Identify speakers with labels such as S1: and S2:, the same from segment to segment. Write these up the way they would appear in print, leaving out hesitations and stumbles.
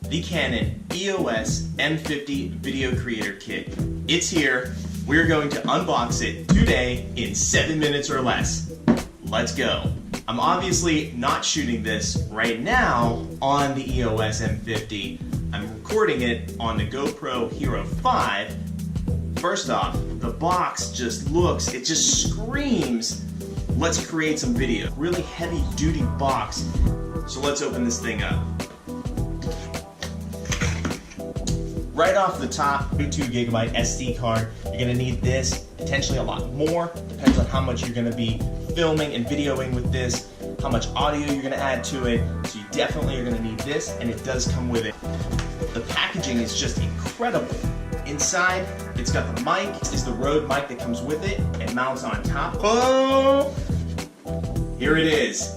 S1: the Canon EOS M50 Video Creator Kit. It's here. We're going to unbox it today in 7 minutes or less. Let's go. I'm obviously not shooting this right now on the EOS M50. I'm recording it on the GoPro Hero 5. First off, the box just looks, it just screams, let's create some video. Really heavy duty box. So let's open this thing up. Right off the top, 2 GB SD card. You're gonna need this, potentially a lot more. Depends on how much you're gonna be filming and videoing with this, how much audio you're gonna add to it. So you definitely are gonna need this, and it does come with it. The packaging is just incredible. Inside, it's got the mic. This is the Rode mic that comes with it. It mounts on top. Oh! Here it is.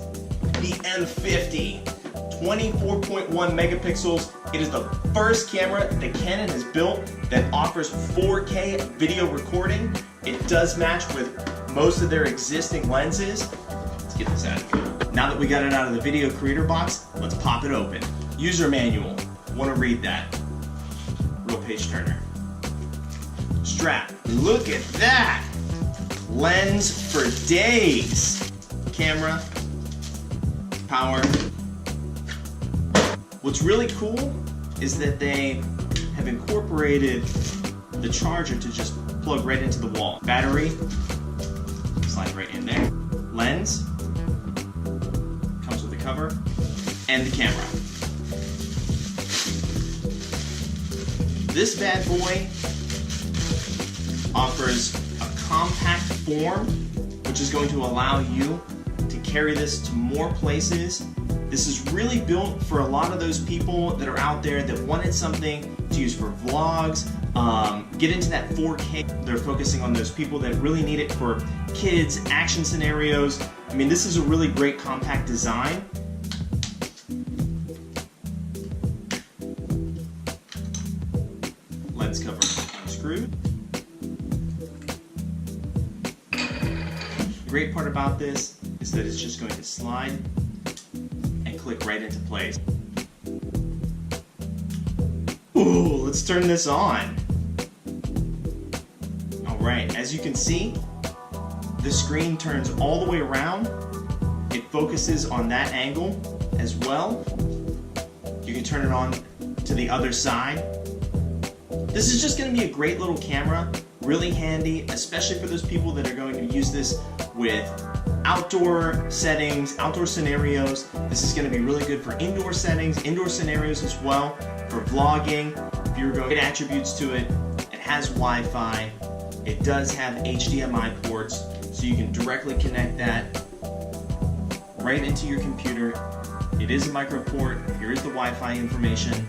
S1: The M50. 24.1 megapixels. It is the first camera that Canon has built that offers 4K video recording. It does match with most of their existing lenses. Let's get this out of here. Now that we got it out of the video creator box, let's pop it open. User manual. Want to read that. Real page turner. Strap. Look at that! Lens for days. Camera. Power. What's really cool is that they have incorporated the charger to just plug right into the wall. Battery, slide right in there. Lens, comes with the cover, and the camera. This bad boy offers a compact form, which is going to allow you to carry this to more places. This is really built for a lot of those people that are out there that wanted something to use for vlogs, get into that 4K. They're focusing on those people that really need it for kids, action scenarios. I mean, this is a really great compact design. Lens cover unscrewed. The great part about this is that it's just going to slide and click right into place. Ooh, let's turn this on. Alright, as you can see, the screen turns all the way around. It focuses on that angle as well. You can turn it on to the other side. This is just going to be a great little camera, really handy, especially for those people that are going to use this with outdoor settings, outdoor scenarios. This is going to be really good for indoor settings, indoor scenarios as well, for vlogging. If you're going to get attributes to it, it has Wi-Fi. It does have HDMI ports, so you can directly connect that right into your computer. It is a micro port. Here is the Wi-Fi information.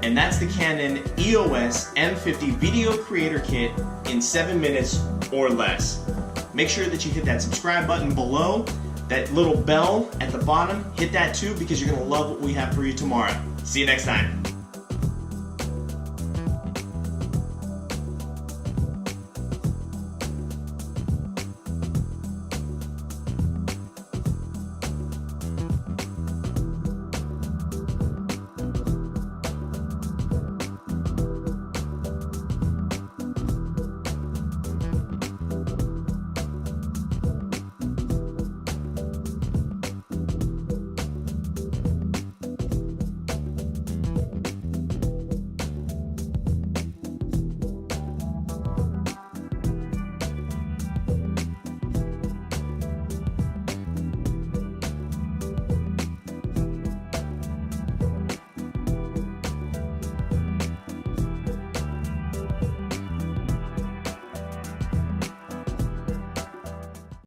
S1: And that's the Canon EOS M50 Video Creator Kit in 7 minutes or less. Make sure that you hit that subscribe button below, that little bell at the bottom. Hit that too, because you're going to love what we have for you tomorrow. See you next time.